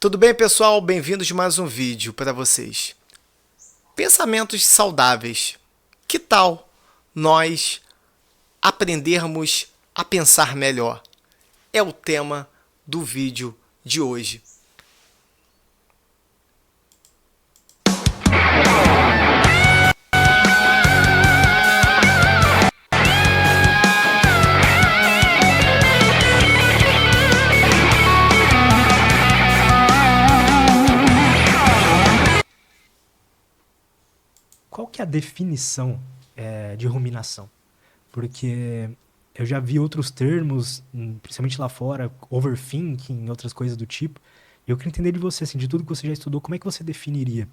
Tudo bem, pessoal? Bem-vindos a mais um vídeo para vocês. Pensamentos saudáveis. Que tal nós aprendermos a pensar melhor? É o tema do vídeo de hoje. Qual que é a definição de ruminação? Porque eu já vi outros termos, principalmente lá fora, overthinking, outras coisas do tipo. E eu queria entender de você, assim, de tudo que você já estudou, como é que você definiria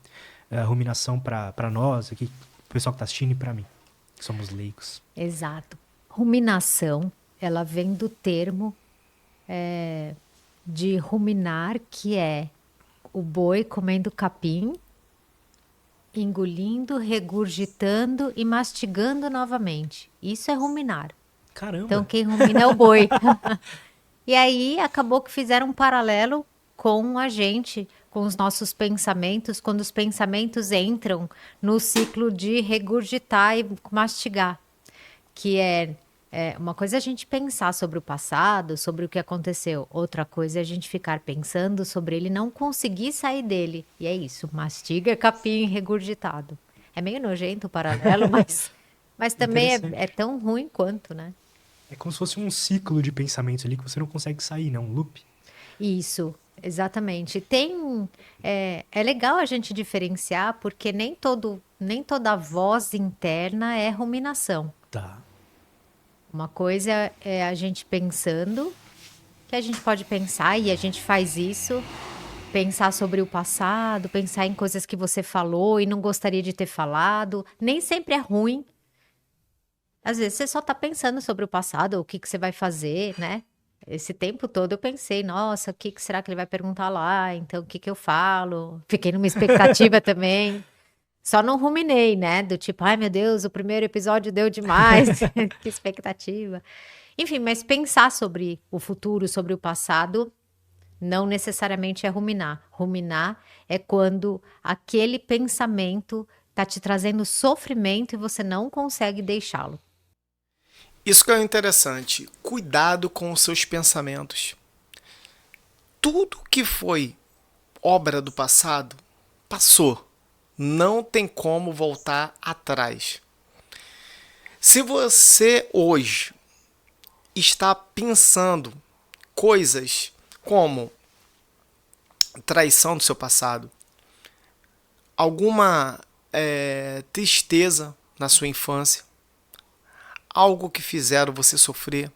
a ruminação para nós, aqui, o pessoal que está assistindo e para mim, que somos leigos? Exato. Ruminação, ela vem do termo de ruminar, que é o boi comendo capim, engolindo, regurgitando e mastigando novamente. Isso é ruminar. Então, Caramba! quem rumina é o boi. E aí, acabou que fizeram um paralelo com a gente, com os nossos pensamentos, quando os pensamentos entram no ciclo de regurgitar e mastigar. Que é uma coisa é a gente pensar sobre o passado, sobre o que aconteceu. Outra coisa é a gente ficar pensando sobre ele e não conseguir sair dele. E é isso, mastiga capim regurgitado. É meio nojento o paralelo, mas também é Interessante. tão ruim quanto, né? É como se fosse um ciclo de pensamentos ali que você não consegue sair, né? Um loop. Isso, exatamente. É legal a gente diferenciar, porque nem toda voz interna é ruminação. Tá. Uma coisa é a gente pensando, que a gente pode pensar e a gente faz isso, pensar sobre o passado, pensar em coisas que você falou e não gostaria de ter falado. Nem sempre é ruim. Às vezes você só tá pensando sobre o passado, o que que você vai fazer, né? Esse tempo todo eu pensei, nossa, o que que será que ele vai perguntar lá? Então, o que que eu falo? Fiquei numa expectativa também. Só não ruminei, né? Do tipo, ai meu Deus, o primeiro episódio deu demais. Que expectativa. Enfim, mas pensar sobre o futuro, sobre o passado, não necessariamente é ruminar. Ruminar é quando aquele pensamento tá te trazendo sofrimento e você não consegue deixá-lo. Isso que é interessante. Cuidado com os seus pensamentos. Tudo que foi obra do passado, passou. Não tem como voltar atrás. Se você hoje está pensando coisas como traição do seu passado, alguma tristeza na sua infância, algo que fizeram você sofrer,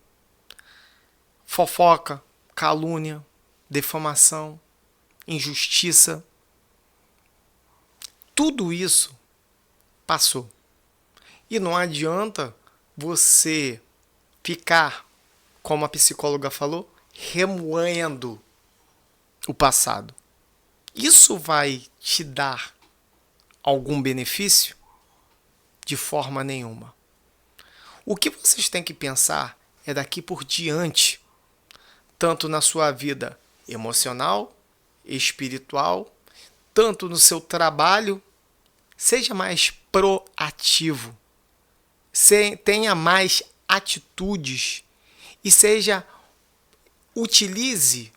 fofoca, calúnia, defamação, injustiça, tudo isso passou. E não adianta você ficar, como a psicóloga falou, remoendo o passado. Isso vai te dar algum benefício? De forma nenhuma. O que vocês têm que pensar é daqui por diante, tanto na sua vida emocional, espiritual, tanto no seu trabalho, seja mais proativo, tenha mais atitudes e utilize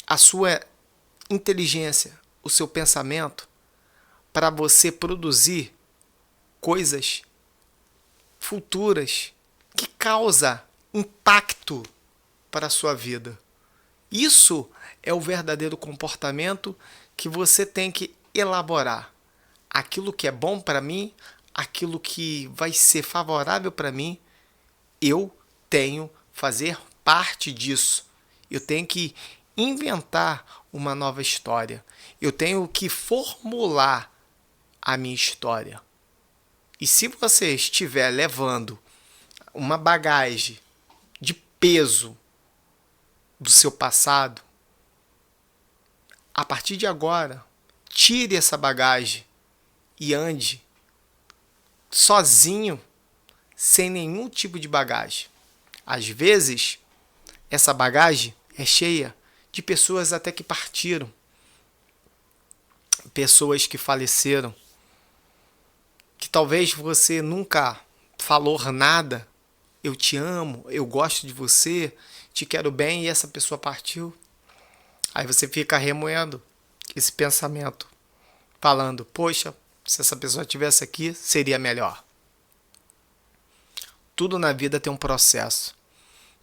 a sua inteligência, o seu pensamento para você produzir coisas futuras que causam impacto para a sua vida. Isso é o verdadeiro comportamento que você tem que elaborar. Aquilo que é bom para mim, aquilo que vai ser favorável para mim, eu tenho fazer parte disso. Eu tenho que inventar uma nova história. Eu tenho que formular a minha história. E se você estiver levando uma bagagem de peso do seu passado, a partir de agora, tire essa bagagem e ande sozinho, sem nenhum tipo de bagagem. Às vezes, essa bagagem é cheia de pessoas até que partiram, pessoas que faleceram, que talvez você nunca falou nada, eu te amo, eu gosto de você, te quero bem, e essa pessoa partiu. Aí você fica remoendo esse pensamento, falando, poxa, se essa pessoa estivesse aqui, seria melhor. Tudo na vida tem um processo.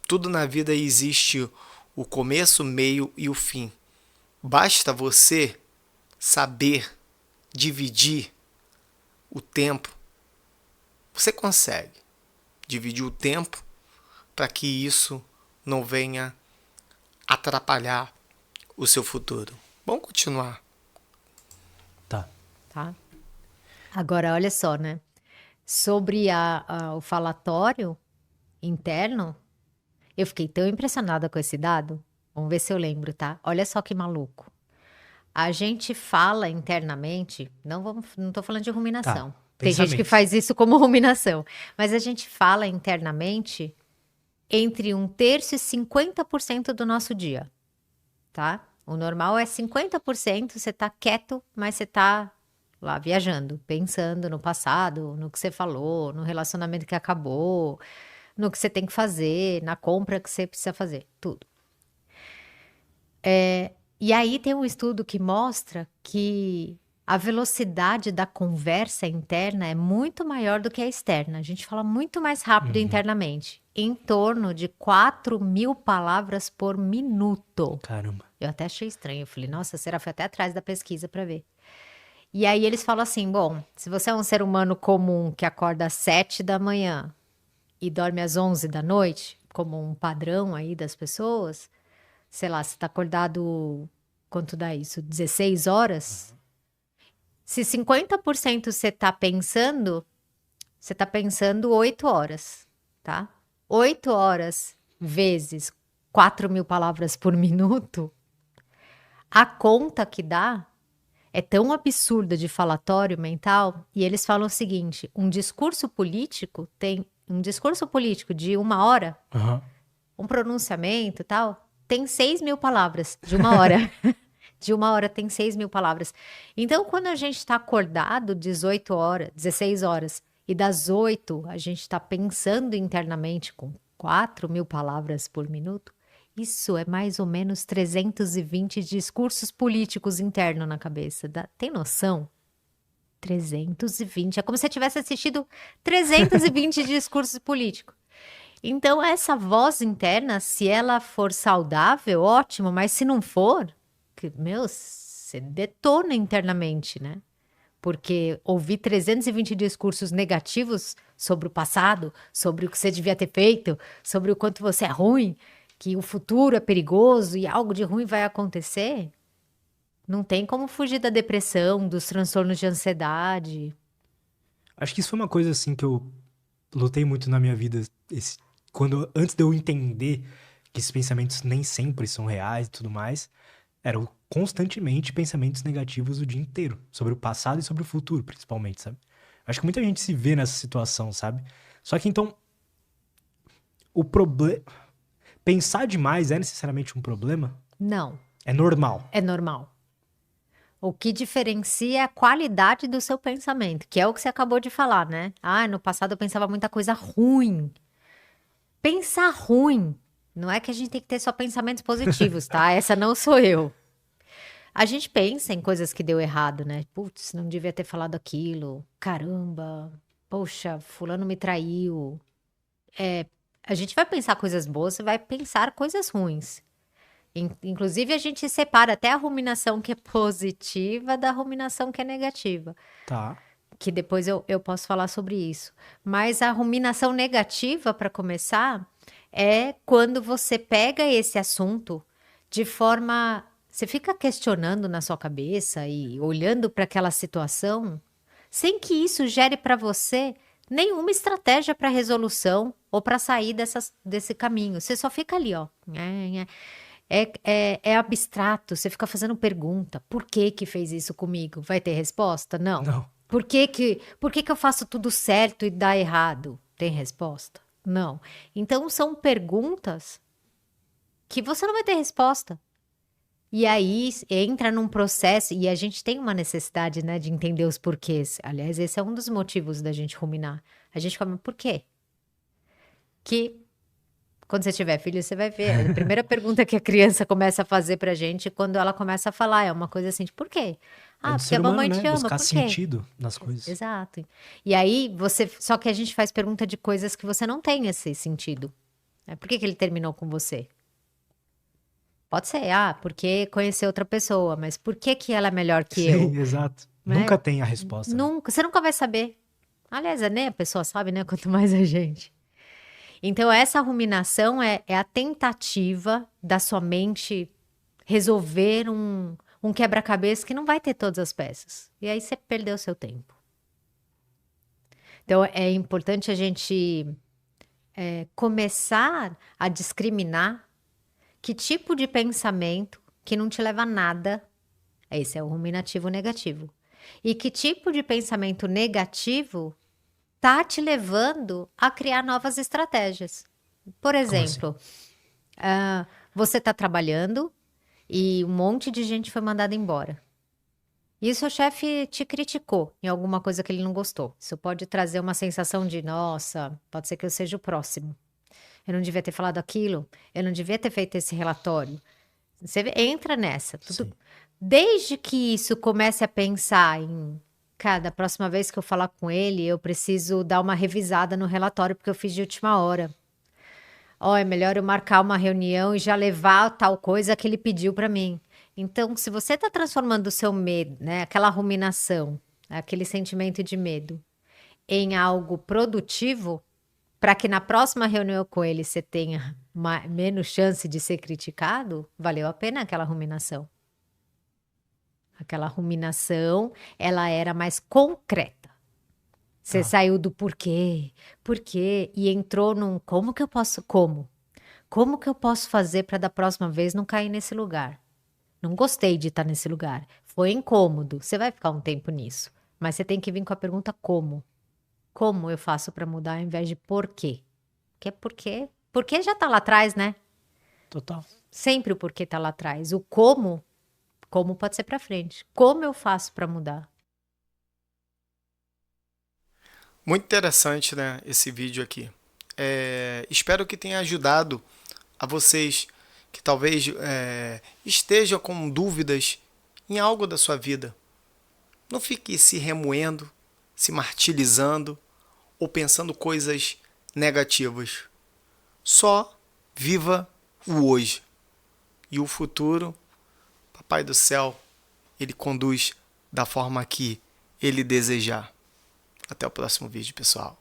Tudo na vida existe o começo, o meio e o fim. Basta você saber dividir o tempo. Você consegue dividir o tempo para que isso não venha atrapalhar o seu futuro. Vamos continuar. Tá. Tá? Agora, olha só, né? Sobre o falatório interno, eu fiquei tão impressionada com esse dado. Vamos ver se eu lembro, tá? Olha só que maluco. A gente fala internamente, não tô falando de ruminação. Tá. Tem gente que Pensamentos. faz isso como ruminação, mas a gente fala internamente entre 1/3 e 50% do nosso dia, tá? O normal é 50%, você tá quieto, mas você tá lá viajando, pensando no passado, no que você falou, no relacionamento que acabou, no que você tem que fazer, na compra que você precisa fazer, tudo. E aí tem um estudo que mostra que a velocidade da conversa interna é muito maior do que a externa. A gente fala muito mais rápido internamente, em torno de 4.000 palavras por minuto. Caramba. Eu até achei estranho. Eu falei, nossa, será que foi até atrás da pesquisa para ver? E aí eles falam assim, bom, se você é um ser humano comum que acorda às 7 da manhã e dorme às 11 da noite, como um padrão aí das pessoas, sei lá, você tá acordado, quanto dá isso? 16 horas? Se 50% você tá pensando 8 horas, tá? 8 horas vezes 4.000 palavras por minuto, a conta que dá é tão absurda de falatório mental, e eles falam o seguinte, um discurso político de 1 hora, Aham. um pronunciamento e tal, tem 6.000 palavras de 1 hora. De 1 hora tem 6.000 palavras. Então, quando a gente está acordado 18 horas, 16 horas, e das 8 a gente está pensando internamente com 4.000 palavras por minuto, isso é mais ou menos 320 discursos políticos internos na cabeça. Tem noção? 320. É como se você tivesse assistido 320 discursos políticos. Então, essa voz interna, se ela for saudável, ótimo, mas se não for, você detona internamente, né? Porque ouvir 320 discursos negativos sobre o passado, sobre o que você devia ter feito, sobre o quanto você é ruim, que o futuro é perigoso e algo de ruim vai acontecer, não tem como fugir da depressão, dos transtornos de ansiedade. Acho que isso foi uma coisa assim que eu lutei muito na minha vida, antes de eu entender que esses pensamentos nem sempre são reais e tudo mais, eram constantemente pensamentos negativos o dia inteiro, sobre o passado e sobre o futuro, principalmente, sabe? Acho que muita gente se vê nessa situação, sabe? Só que então, o problema... Pensar demais é necessariamente um problema? Não, É normal. é normal. O que diferencia é a qualidade do seu pensamento, que é o que você acabou de falar, né? Ah, no passado eu pensava muita coisa ruim. Pensar ruim, não é que a gente tem que ter só pensamentos positivos, tá? Essa não sou eu. A gente pensa em coisas que deu errado, né? Putz, não devia ter falado aquilo. Caramba, poxa, fulano me traiu. A gente vai pensar coisas boas, você vai pensar coisas ruins. Inclusive, a gente separa até a ruminação que é positiva da ruminação que é negativa. Tá. Que depois eu posso falar sobre isso. Mas a ruminação negativa, para começar, é quando você pega esse assunto de forma... Você fica questionando na sua cabeça e olhando para aquela situação, sem que isso gere para você nenhuma estratégia para resolução ou para sair desse caminho. Você só fica ali, ó. É abstrato, você fica fazendo pergunta. Por que que fez isso comigo? Vai ter resposta? Não. Não. Por que que eu faço tudo certo e dá errado? Tem resposta? Não. Então, são perguntas que você não vai ter resposta. E aí entra num processo, e a gente tem uma necessidade, né, de entender os porquês. Aliás, esse é um dos motivos da gente ruminar. A gente fala, por quê? Que quando você tiver filho, você vai ver. A primeira pergunta que a criança começa a fazer pra gente quando ela começa a falar é uma coisa assim, de por quê? É Ah, do porque a ser humano, mamãe né? te ama, Buscar por quê? sentido nas coisas. Exato. E aí só que a gente faz pergunta de coisas que você não tem esse sentido. Por que que ele terminou com você? Pode ser, porque conheceu outra pessoa, mas por que que ela é melhor que eu? Sim, exato. Né? Nunca tem a resposta. Né? Você nunca vai saber. Aliás, nem a pessoa sabe, né? Quanto mais a gente. Então, essa ruminação é a tentativa da sua mente resolver um quebra-cabeça que não vai ter todas as peças. E aí você perdeu seu tempo. Então, é importante a gente começar a discriminar que tipo de pensamento que não te leva a nada, esse é o ruminativo negativo, e que tipo de pensamento negativo tá te levando a criar novas estratégias. Por exemplo, você está trabalhando e um monte de gente foi mandada embora. E o seu chefe te criticou em alguma coisa que ele não gostou. Isso pode trazer uma sensação de, nossa, pode ser que eu seja o próximo. Eu não devia ter falado aquilo, eu não devia ter feito esse relatório. Você entra nessa. Desde que isso comece a pensar em, cara, da próxima vez que eu falar com ele, eu preciso dar uma revisada no relatório, porque eu fiz de última hora. É melhor eu marcar uma reunião e já levar tal coisa que ele pediu para mim. Então, se você está transformando o seu medo, né, aquela ruminação, aquele sentimento de medo, em algo produtivo, para que na próxima reunião com ele você tenha menos chance de ser criticado, valeu a pena aquela ruminação. Aquela ruminação, ela era mais concreta. Você saiu do porquê, e entrou num como que eu posso fazer para da próxima vez não cair nesse lugar? Não gostei de estar nesse lugar. Foi incômodo. Você vai ficar um tempo nisso. Mas você tem que vir com a pergunta como. Como eu faço para mudar ao invés de por quê? Porque Porque já tá lá atrás, né? Total. Sempre o porquê tá lá atrás. O como pode ser para frente. Como eu faço para mudar? Muito interessante, né, esse vídeo aqui. Espero que tenha ajudado a vocês que talvez estejam com dúvidas em algo da sua vida. Não fique se remoendo, se martirizando ou pensando coisas negativas. Só viva o hoje. E o futuro, Papai do Céu, ele conduz da forma que ele desejar. Até o próximo vídeo, pessoal.